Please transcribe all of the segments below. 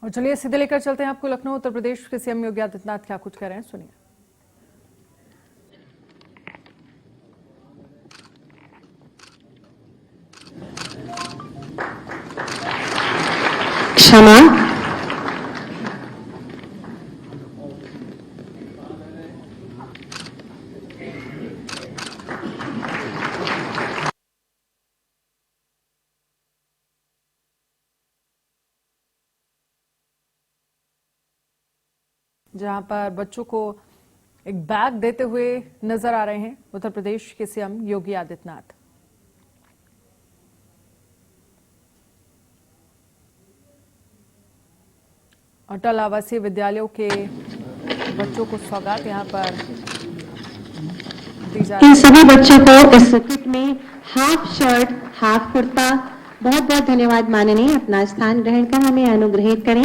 और चलिए सीधे लेकर चलते हैं आपको लखनऊ। उत्तर प्रदेश के सीएम योगी आदित्यनाथ क्या कुछ कह रहे हैं, सुनिए। क्षमा। जहां पर बच्चों को एक बैग देते हुए नजर आ रहे हैं उत्तर प्रदेश के सीएम योगी आदित्यनाथ। अटल आवासीय विद्यालयों के बच्चों को सौगात यहां पर दी जा रही है। इन सभी बच्चों को इस किट में हाफ शर्ट, हाफ कुर्ता, बहुत बहुत धन्यवाद माननीय, अपना स्थान ग्रहण कर हमें अनुग्रहित करें।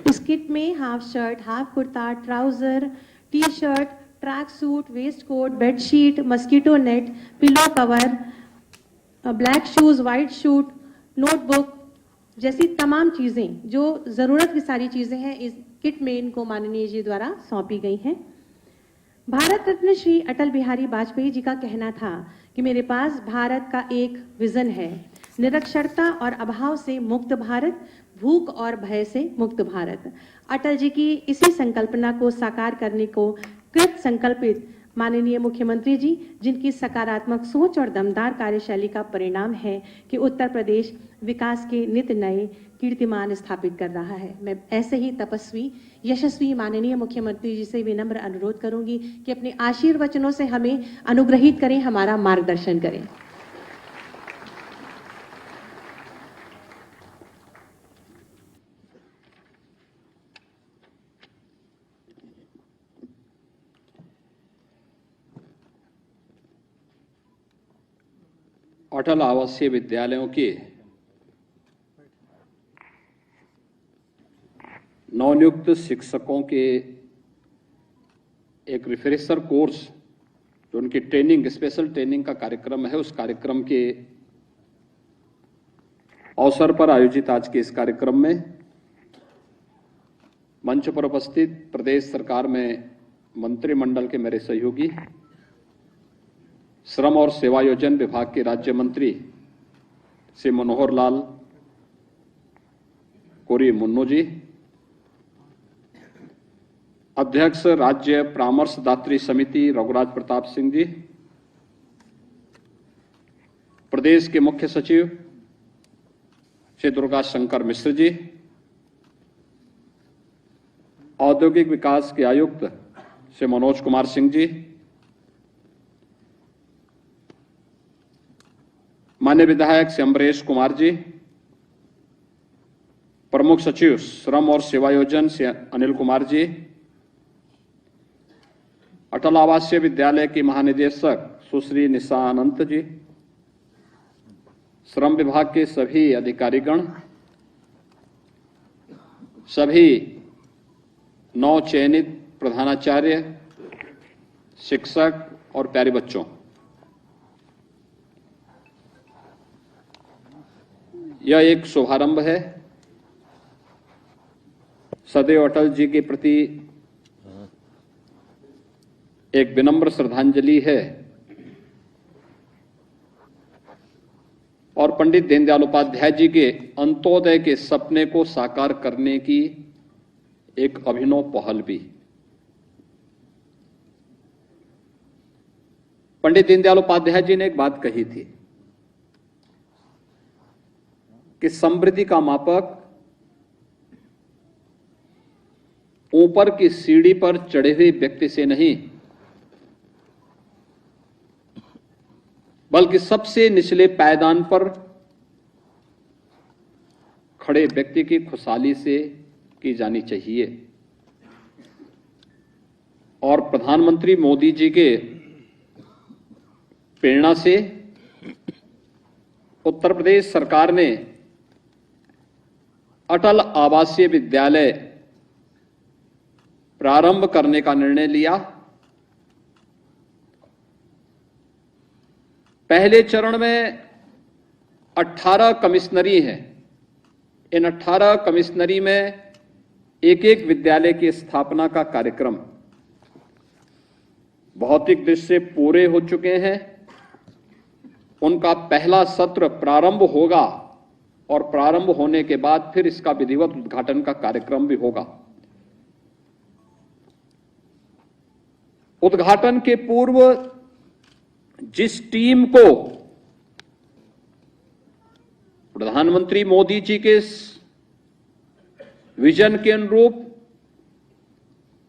इस किट में half shirt, half kurta, trouser, T shirt, track suit, waistcoat, bedsheet, mosquito net, pillow cover, black shoes, white shoes, notebook जैसी तमाम चीजें, जो जरूरत की सारी चीजें हैं, इस किट में इनको माननीय जी द्वारा सौंपी गई हैं। भारत रत्न श्री अटल बिहारी वाजपेयी जी का कहना था कि मेरे पास भारत का एक विजन है, निरक्षरता और अभाव से मुक्त भारत, भूख और भय से मुक्त भारत। अटल जी की इसी संकल्पना को साकार करने को कृत संकल्पित माननीय मुख्यमंत्री जी, जिनकी सकारात्मक सोच और दमदार कार्यशैली का परिणाम है कि उत्तर प्रदेश विकास के नित नए कीर्तिमान स्थापित कर रहा है। मैं ऐसे ही तपस्वी, यशस्वी माननीय मुख्यमंत्री जी से विनम्र अनुरोध करूंगी कि अपने आशीर्वचनों से हमें अनुग्रहित करें, हमारा मार्गदर्शन करें। अटल आवासीय विद्यालयों के नवनियुक्त शिक्षकों के एक रिफ्रेशर कोर्स, जो उनकी ट्रेनिंग, स्पेशल ट्रेनिंग का कार्यक्रम है, उस कार्यक्रम के अवसर पर आयोजित आज के इस कार्यक्रम में मंच पर उपस्थित प्रदेश सरकार में मंत्रिमंडल के मेरे सहयोगी, श्रम और सेवायोजन विभाग के राज्य मंत्री श्री मनोहर लाल कोरी मुन्नू जी, अध्यक्ष राज्य परामर्शदात्री समिति रघुराज प्रताप सिंह जी, प्रदेश के मुख्य सचिव श्री दुर्गा शंकर मिश्र जी, औद्योगिक विकास के आयुक्त श्री मनोज कुमार सिंह जी, माननीय विधायक श्री अम्बरेश कुमार जी, प्रमुख सचिव श्रम और सेवायोजन श्री अनिल कुमार जी, अटल आवासीय विद्यालय की महानिदेशक सुश्री निशा अनंत जी, श्रम विभाग के सभी अधिकारीगण, सभी नव चयनित प्रधानाचार्य, शिक्षक और प्यारे बच्चों, यह एक शुभारंभ है। सदैव अटल जी के प्रति एक विनम्र श्रद्धांजलि है और पंडित दीनदयाल उपाध्याय जी के अंत्योदय के सपने को साकार करने की एक अभिनव पहल भी। पंडित दीनदयाल उपाध्याय जी ने एक बात कही थी कि समृद्धि का मापक ऊपर की सीढ़ी पर चढ़े हुए व्यक्ति से नहीं, बल्कि सबसे निचले पायदान पर खड़े व्यक्ति की खुशहाली से की जानी चाहिए। और प्रधानमंत्री मोदी जी के प्रेरणा से उत्तर प्रदेश सरकार ने अटल आवासीय विद्यालय प्रारंभ करने का निर्णय लिया। पहले चरण में 18 कमिश्नरी हैं। इन 18 कमिश्नरी में एक एक विद्यालय की स्थापना का कार्यक्रम भौतिक दृष्टि से पूरे हो चुके हैं। उनका पहला सत्र प्रारंभ होगा और प्रारंभ होने के बाद फिर इसका विधिवत उद्घाटन का कार्यक्रम भी होगा। उद्घाटन के पूर्व जिस टीम को प्रधानमंत्री मोदी जी के विजन के अनुरूप,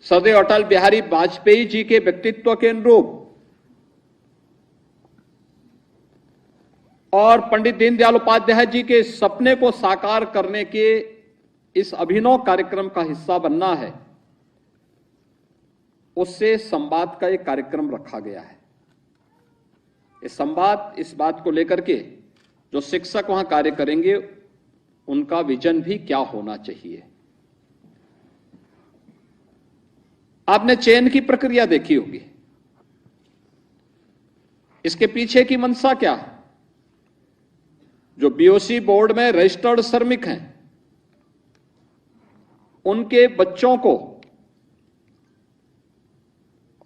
सदैव अटल बिहारी वाजपेयी जी के व्यक्तित्व के अनुरूप और पंडित दीनदयाल उपाध्याय जी के सपने को साकार करने के इस अभिनव कार्यक्रम का हिस्सा बनना है, उससे संवाद का एक कार्यक्रम रखा गया है। ये संवाद इस बात को लेकर के जो शिक्षक वहां कार्य करेंगे उनका विजन भी क्या होना चाहिए। आपने चयन की प्रक्रिया देखी होगी, इसके पीछे की मंशा क्या है। जो बीओसी बोर्ड में रजिस्टर्ड श्रमिक हैं उनके बच्चों को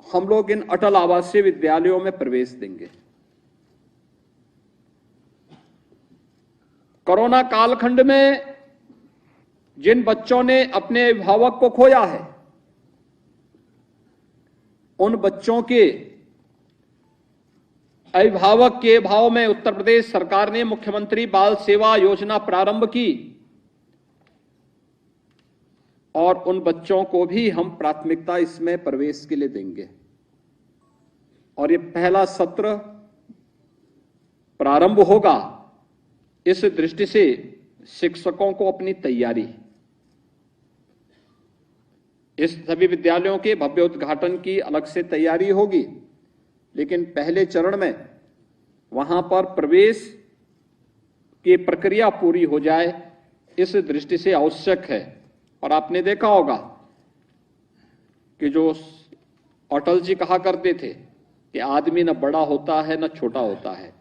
हम लोग इन अटल आवासीय विद्यालयों में प्रवेश देंगे। कोरोना कालखंड में जिन बच्चों ने अपने अभिभावक को खोया है, उन बच्चों के अभिभावक के अभाव में उत्तर प्रदेश सरकार ने मुख्यमंत्री बाल सेवा योजना प्रारंभ की और उन बच्चों को भी हम प्राथमिकता इसमें प्रवेश के लिए देंगे। और ये पहला सत्र प्रारंभ होगा। इस दृष्टि से शिक्षकों को अपनी तैयारी, इस सभी विद्यालयों के भव्य उद्घाटन की अलग से तैयारी होगी, लेकिन पहले चरण में वहां पर प्रवेश की प्रक्रिया पूरी हो जाए, इस दृष्टि से आवश्यक है। और आपने देखा होगा कि जो अटल जी कहा करते थे कि आदमी न बड़ा होता है न छोटा होता है,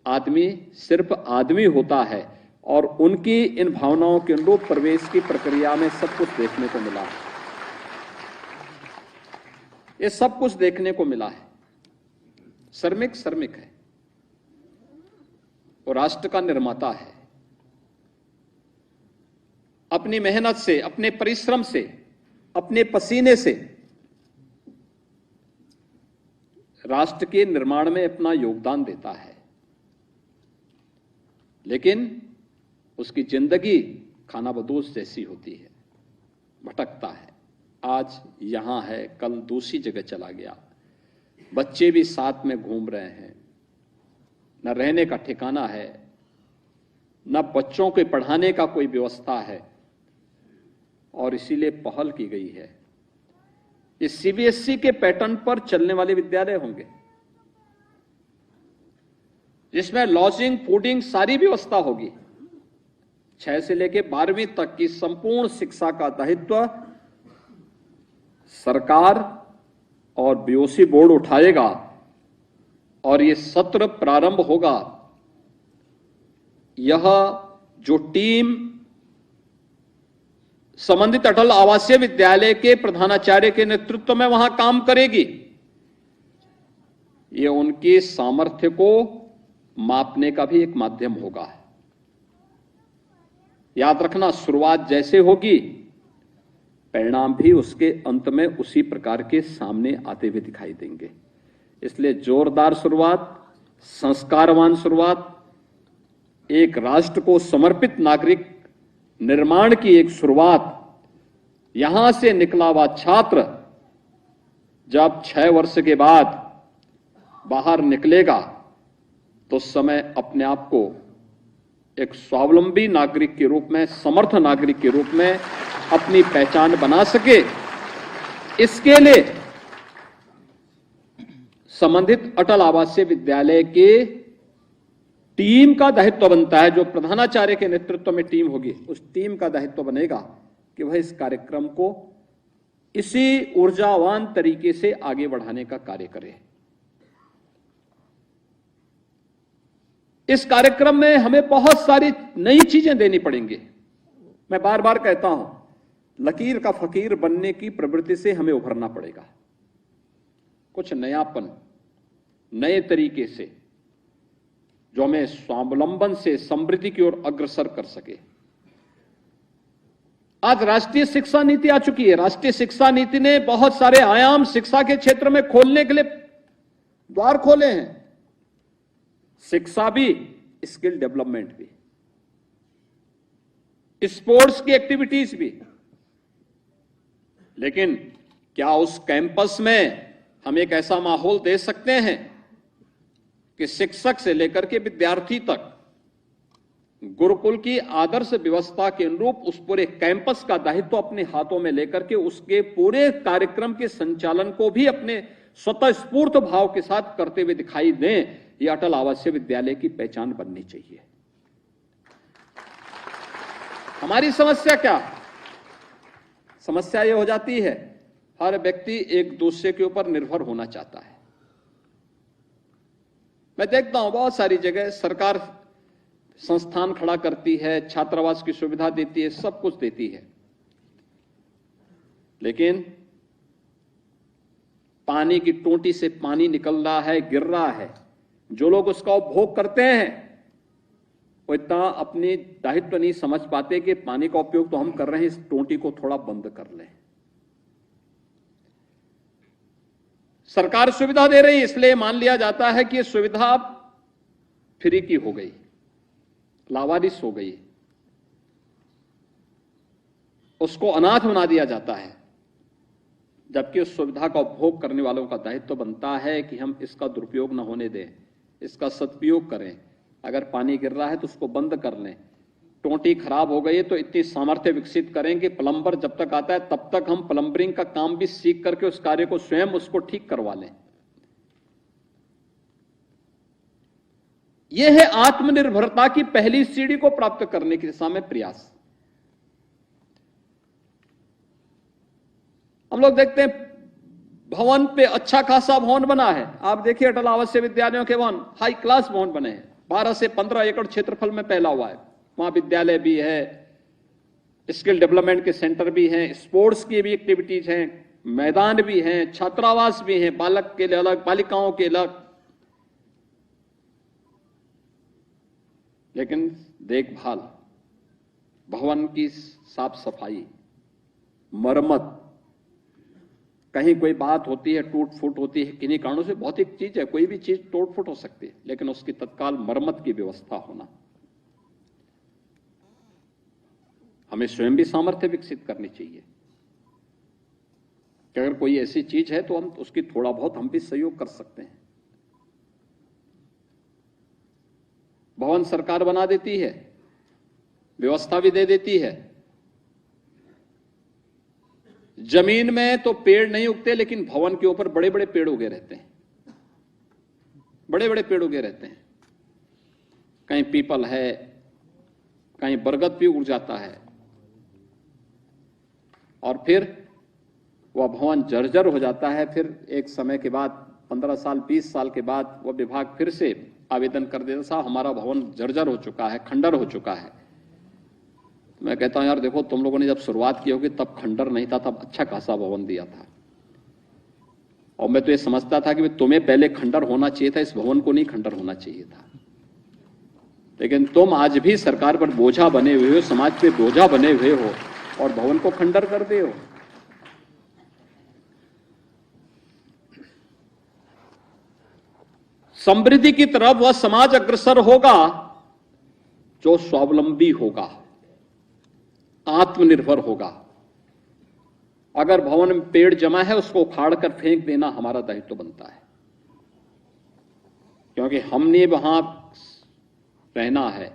आदमी सिर्फ आदमी होता है। और उनकी इन भावनाओं के अनुरूप प्रवेश की प्रक्रिया में सब कुछ देखने को मिला है। ये सब कुछ देखने को मिला है। श्रमिक श्रमिक है, वो राष्ट्र का निर्माता है। अपनी मेहनत से, अपने परिश्रम से, अपने पसीने से राष्ट्र के निर्माण में अपना योगदान देता है, लेकिन उसकी जिंदगी खानाबदोश जैसी होती है, भटकता है। आज यहां है, कल दूसरी जगह चला गया। बच्चे भी साथ में घूम रहे हैं, न रहने का ठिकाना है, न बच्चों के पढ़ाने का कोई व्यवस्था है। और इसीलिए पहल की गई है, ये सीबीएसई के पैटर्न पर चलने वाले विद्यालय होंगे, जिसमें लॉजिंग, फूडिंग सारी व्यवस्था होगी। 6 से लेकर 12वीं तक की संपूर्ण शिक्षा का दायित्व सरकार और बीओसी बोर्ड उठाएगा और ये सत्र प्रारंभ होगा। यह जो टीम संबंधित अटल आवासीय विद्यालय के प्रधानाचार्य के नेतृत्व में वहां काम करेगी, ये उनके सामर्थ्य को मापने का भी एक माध्यम होगा। याद रखना, शुरुआत जैसे होगी परिणाम भी उसके अंत में उसी प्रकार के सामने आते हुए दिखाई देंगे। इसलिए जोरदार शुरुआत, संस्कारवान शुरुआत, एक राष्ट्र को समर्पित नागरिक निर्माण की एक शुरुआत। यहां से निकला हुआ छात्र जब 6 वर्ष के बाद बाहर निकलेगा तो उस समय अपने आप को एक स्वावलंबी नागरिक के रूप में, समर्थ नागरिक के रूप में अपनी पहचान बना सके, इसके लिए संबंधित अटल आवासीय विद्यालय के टीम का दायित्व बनता है। जो प्रधानाचार्य के नेतृत्व में टीम होगी, उस टीम का दायित्व बनेगा कि वह इस कार्यक्रम को इसी ऊर्जावान तरीके से आगे बढ़ाने का कार्य करे। इस कार्यक्रम में हमें बहुत सारी नई चीजें देनी पड़ेंगी। मैं बार बार कहता हूं, लकीर का फकीर बनने की प्रवृत्ति से हमें उभरना पड़ेगा। कुछ नयापन, नए तरीके से जो हमें स्वावलंबन से समृद्धि की ओर अग्रसर कर सके। आज राष्ट्रीय शिक्षा नीति आ चुकी है। राष्ट्रीय शिक्षा नीति ने बहुत सारे आयाम शिक्षा के क्षेत्र में खोलने के लिए द्वार खोले हैं। शिक्षा भी, स्किल डेवलपमेंट भी, स्पोर्ट्स की एक्टिविटीज भी। लेकिन क्या उस कैंपस में हम एक ऐसा माहौल दे सकते हैं कि शिक्षक से लेकर के विद्यार्थी तक गुरुकुल की आदर्श व्यवस्था के अनुरूप उस पूरे कैंपस का दायित्व अपने हाथों में लेकर के उसके पूरे कार्यक्रम के संचालन को भी अपने स्वतः स्फूर्त भाव के साथ करते हुए दिखाई दें? यह अटल आवासीय विद्यालय की पहचान बननी चाहिए। हमारी समस्या क्या? समस्या यह हो जाती है, हर व्यक्ति एक दूसरे के ऊपर निर्भर होना चाहता है। मैं देखता हूं बहुत सारी जगह सरकार संस्थान खड़ा करती है, छात्रावास की सुविधा देती है, सब कुछ देती है, लेकिन पानी की टोंटी से पानी निकल रहा है, गिर रहा है। जो लोग उसका उपभोग करते हैं वो इतना अपनी दायित्व नहीं समझ पाते कि पानी का उपयोग तो हम कर रहे हैं, इस टोंटी को थोड़ा बंद कर लें। सरकार सुविधा दे रही है, इसलिए मान लिया जाता है कि यह सुविधा फ्री की हो गई, लावारिस हो गई, उसको अनाथ बना दिया जाता है। जबकि उस सुविधा का उपभोग करने वालों का दायित्व बनता है कि हम इसका दुरुपयोग न होने दें, इसका सदुपयोग करें। अगर पानी गिर रहा है तो उसको बंद कर लें। टोंटी खराब हो गई है तो इतनी सामर्थ्य विकसित करें कि प्लम्बर जब तक आता है तब तक हम प्लम्बरिंग का काम भी सीख करके उस कार्य को स्वयं उसको ठीक करवा लें। यह है आत्मनिर्भरता की पहली सीढ़ी को प्राप्त करने की दिशा में प्रयास। हम लोग देखते हैं भवन पे अच्छा खासा भवन बना है। आप देखिए अटल आवासीय विद्यालयों के भवन हाई क्लास भवन बने हैं, 12 से 15 एकड़ क्षेत्रफल में फैला हुआ है। वहां विद्यालय भी है, स्किल डेवलपमेंट के सेंटर भी हैं, स्पोर्ट्स की भी एक्टिविटीज हैं, मैदान भी हैं, छात्रावास भी हैं, बालक के लिए अलग, बालिकाओं के अलग। लेकिन देखभाल, भवन की साफ सफाई, मरम्मत, कहीं कोई बात होती है, टूट फूट होती है, किन्हीं कारणों से भौतिक चीज है, कोई भी चीज टूट फूट हो सकती है, लेकिन उसकी तत्काल मरम्मत की व्यवस्था होना। हमें स्वयं भी सामर्थ्य विकसित करनी चाहिए कि अगर कोई ऐसी चीज है तो हम उसकी थोड़ा बहुत हम भी सहयोग कर सकते हैं। भवन सरकार बना देती है, व्यवस्था भी दे देती है। जमीन में तो पेड़ नहीं उगते, लेकिन भवन के ऊपर बड़े बड़े पेड़ उगे रहते हैं, बड़े बड़े पेड़ उगे रहते हैं। कहीं पीपल है, कहीं बरगद भी उग जाता है, और फिर वह भवन जर्जर हो जाता है। फिर एक समय के बाद 15 साल 20 साल के बाद वह विभाग फिर से आवेदन कर देता, साहब हमारा भवन जर्जर हो चुका है, खंडर हो चुका है। तो मैं कहता हूं यार देखो, तुम लोगों ने जब शुरुआत की होगी तब खंडर नहीं था, तब अच्छा खासा भवन दिया था। और मैं तो ये समझता था कि तुम्हें पहले खंडर होना चाहिए था, इस भवन को नहीं खंडर होना चाहिए था। लेकिन तुम आज भी सरकार पर बोझा बने हुए हो, समाज पे बोझा बने हुए हो और भवन को खंडर कर दे हो। समृद्धि की तरफ वह समाज अग्रसर होगा जो स्वावलंबी होगा, आत्मनिर्भर होगा। अगर भवन में पेड़ जमा है उसको उखाड़ कर फेंक देना हमारा दायित्व बनता है, क्योंकि हमने वहां रहना है,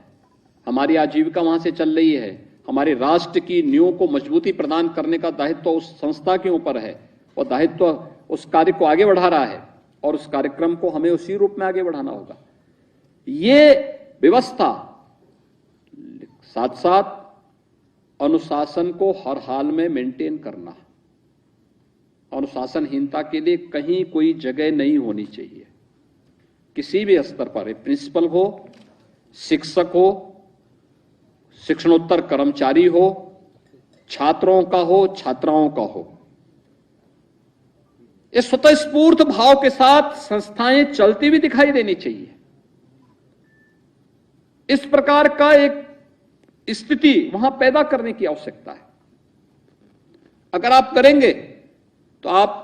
हमारी आजीविका वहां से चल रही है, हमारे राष्ट्र की नींव को मजबूती प्रदान करने का दायित्व उस संस्था के ऊपर है, और दायित्व उस कार्य को आगे बढ़ा रहा है और उस कार्यक्रम को हमें उसी रूप में आगे बढ़ाना होगा। ये व्यवस्था साथ साथ अनुशासन को हर हाल में मेंटेन करना, अनुशासनहीनता के लिए कहीं कोई जगह नहीं होनी चाहिए। किसी भी स्तर पर, प्रिंसिपल हो, शिक्षक हो, शिक्षणोत्तर कर्मचारी हो, छात्रों का हो, छात्राओं का हो, ये स्वतःस्फूर्त भाव के साथ संस्थाएं चलती हुई दिखाई देनी चाहिए। इस प्रकार का एक स्थिति वहां पैदा करने की आवश्यकता है। अगर आप करेंगे तो आप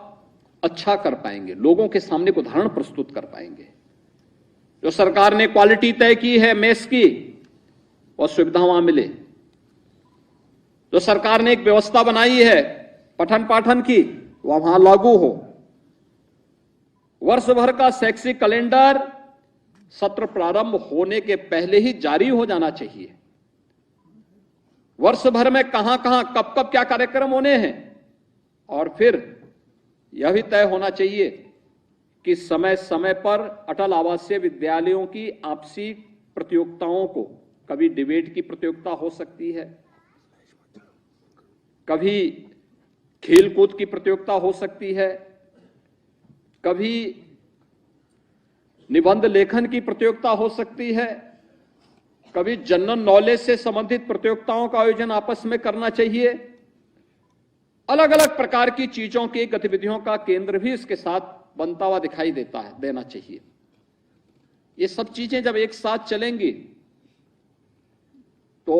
अच्छा कर पाएंगे, लोगों के सामने एक उदाहरण प्रस्तुत कर पाएंगे। जो सरकार ने क्वालिटी तय की है मेस की, और सुविधा वहां मिले। जो सरकार ने एक व्यवस्था बनाई है पठन पाठन की, वह वहां लागू हो। वर्ष भर का शैक्षिक कैलेंडर सत्र प्रारंभ होने के पहले ही जारी हो जाना चाहिए। वर्ष भर में कहां कहां कब कब क्या कार्यक्रम होने हैं, और फिर यह भी तय होना चाहिए कि समय समय पर अटल आवासीय विद्यालयों की आपसी प्रतियोगिताओं को, कभी डिबेट की प्रतियोगिता हो सकती है, कभी खेलकूद की प्रतियोगिता हो सकती है, कभी निबंध लेखन की प्रतियोगिता हो सकती है, कभी जनरल नॉलेज से संबंधित प्रतियोगिताओं का आयोजन आपस में करना चाहिए। अलग अलग प्रकार की चीजों की गतिविधियों का केंद्र भी इसके साथ बनता हुआ दिखाई देना चाहिए। ये सब चीजें जब एक साथ चलेंगी तो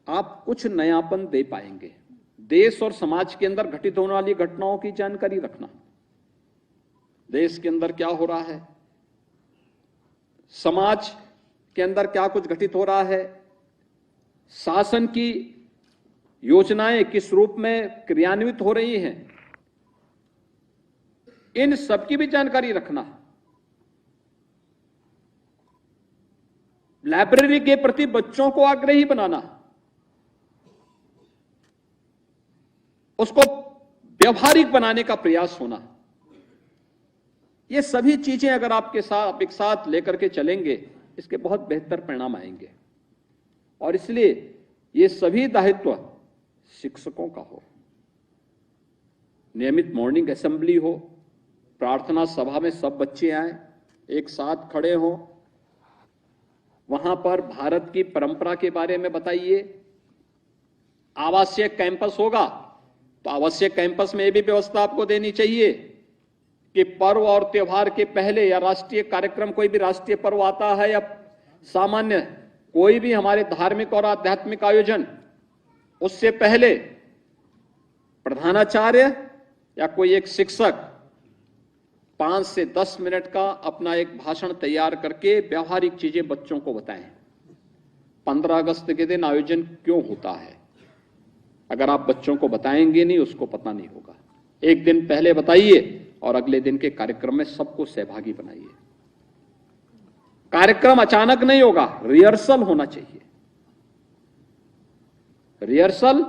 आप कुछ नयापन दे पाएंगे। देश और समाज के अंदर घटित होने वाली घटनाओं की जानकारी रखना, देश के अंदर क्या हो रहा है, समाज के अंदर क्या कुछ घटित हो रहा है, शासन की योजनाएं किस रूप में क्रियान्वित हो रही हैं, इन सब की भी जानकारी रखना। लाइब्रेरी के प्रति बच्चों को आग्रही बनाना, उसको व्यवहारिक बनाने का प्रयास होना। ये सभी चीजें अगर आपके साथ एक साथ लेकर के चलेंगे, इसके बहुत बेहतर परिणाम आएंगे। और इसलिए ये सभी दायित्व शिक्षकों का हो। नियमित मॉर्निंग असेंबली हो, प्रार्थना सभा में सब बच्चे आए, एक साथ खड़े हों, वहां पर भारत की परंपरा के बारे में बताइए। आवासीय कैंपस होगा तो आवासीय कैंपस में यह भी व्यवस्था आपको देनी चाहिए कि पर्व और त्योहार के पहले, या राष्ट्रीय कार्यक्रम, कोई भी राष्ट्रीय पर्व आता है या सामान्य कोई भी हमारे धार्मिक और आध्यात्मिक आयोजन, उससे पहले प्रधानाचार्य या कोई एक शिक्षक 5 से 10 मिनट का अपना एक भाषण तैयार करके व्यवहारिक चीजें बच्चों को बताएं। 15 अगस्त के दिन आयोजन क्यों होता है, अगर आप बच्चों को बताएंगे नहीं, उसको पता नहीं होगा। एक दिन पहले बताइए और अगले दिन के कार्यक्रम में सबको सहभागी बनाइए। कार्यक्रम अचानक नहीं होगा, रिहर्सल होना चाहिए। रिहर्सल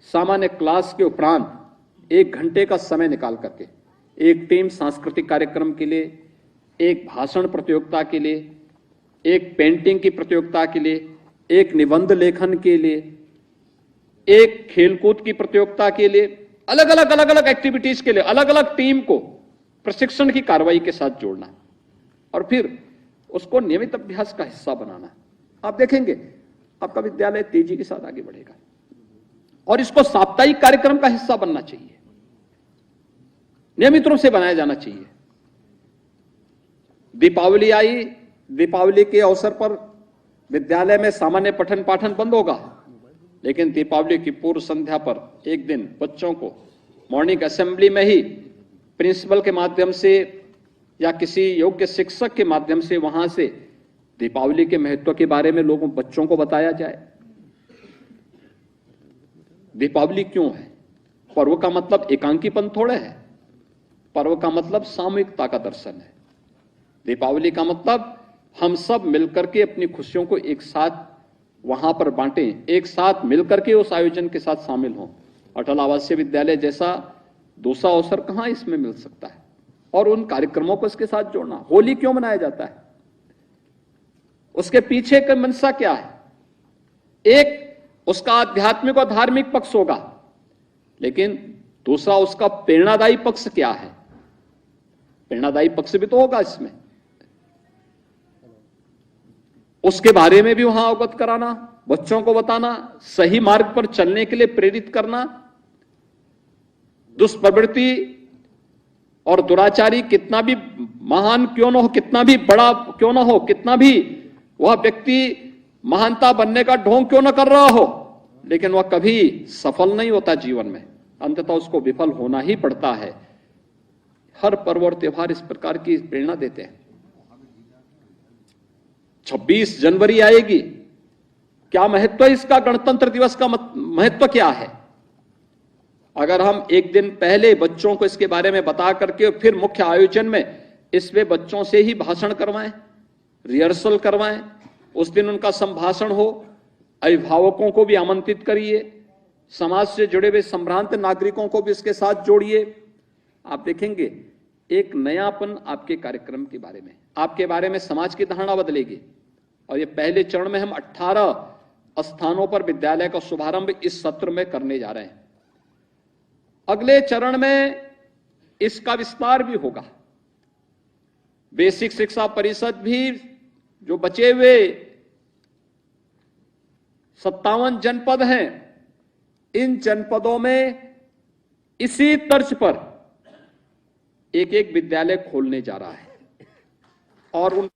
सामान्य क्लास के उपरांत 1 घंटे का समय निकाल करके, एक टीम सांस्कृतिक कार्यक्रम के लिए, एक भाषण प्रतियोगिता के लिए, एक पेंटिंग की प्रतियोगिता के लिए, एक निबंध लेखन के लिए, एक खेलकूद की प्रतियोगिता के लिए, अलग अलग एक्टिविटीज के लिए अलग अलग टीम को प्रशिक्षण की कार्रवाई के साथ जोड़ना और फिर उसको नियमित अभ्यास का हिस्सा बनाना। आप देखेंगे आपका विद्यालय तेजी के साथ आगे बढ़ेगा। और इसको साप्ताहिक कार्यक्रम का हिस्सा बनना चाहिए, नियमित रूप से बनाया जाना चाहिए। दीपावली आई, दीपावली के अवसर पर विद्यालय में सामान्य पठन पाठन बंद होगा, लेकिन दीपावली की पूर्व संध्या पर एक दिन बच्चों को मॉर्निंग असेंबली में ही प्रिंसिपल के माध्यम से या किसी योग्य शिक्षक के माध्यम से वहां से दीपावली के महत्व के बारे में लोगों बच्चों को बताया जाए। दीपावली क्यों है? पर्व का मतलब एकांकीपन थोड़ा है, पर्व का मतलब सामूहिकता का दर्शन है। दीपावली का मतलब हम सब मिलकर के अपनी खुशियों को एक साथ वहां पर बांटें, एक साथ मिलकर के उस आयोजन के साथ शामिल हों। अटल आवासीय विद्यालय जैसा दूसरा अवसर कहां इसमें मिल सकता है, और उन कार्यक्रमों को इसके साथ जोड़ना। होली क्यों मनाया जाता है, उसके पीछे का मंशा क्या है? एक उसका आध्यात्मिक और धार्मिक पक्ष होगा, लेकिन दूसरा उसका प्रेरणादायी पक्ष क्या है? प्रेरणादायी पक्ष भी तो होगा इसमें, उसके बारे में भी वहां अवगत कराना। बच्चों को बताना, सही मार्ग पर चलने के लिए प्रेरित करना। दुष्प्रवृत्ति और दुराचारी कितना भी महान क्यों न हो, कितना भी बड़ा क्यों न हो, कितना भी वह व्यक्ति महानता बनने का ढोंग क्यों न कर रहा हो, लेकिन वह कभी सफल नहीं होता जीवन में, अंततः उसको विफल होना ही पड़ता है। हर पर्व और त्योहार इस प्रकार की प्रेरणा देते हैं। 26 जनवरी आएगी, क्या महत्व है इसका? गणतंत्र दिवस का महत्व क्या है? अगर हम एक दिन पहले बच्चों को इसके बारे में बता करके फिर मुख्य आयोजन में इसमें बच्चों से ही भाषण करवाएं, रिहर्सल करवाएं, उस दिन उनका संभाषण हो, अभिभावकों को भी आमंत्रित करिए, समाज से जुड़े हुए संभ्रांत नागरिकों को भी इसके साथ जोड़िए। आप देखेंगे एक नयापन आपके कार्यक्रम के बारे में, आपके बारे में समाज की धारणा बदलेगी। और ये पहले चरण में हम 18 स्थानों पर विद्यालय का शुभारंभ इस सत्र में करने जा रहे हैं। अगले चरण में इसका विस्तार भी होगा। बेसिक शिक्षा परिषद भी जो बचे हुए 57 जनपद हैं, इन जनपदों में इसी तर्ज पर एक एक विद्यालय खोलने जा रहा है और उन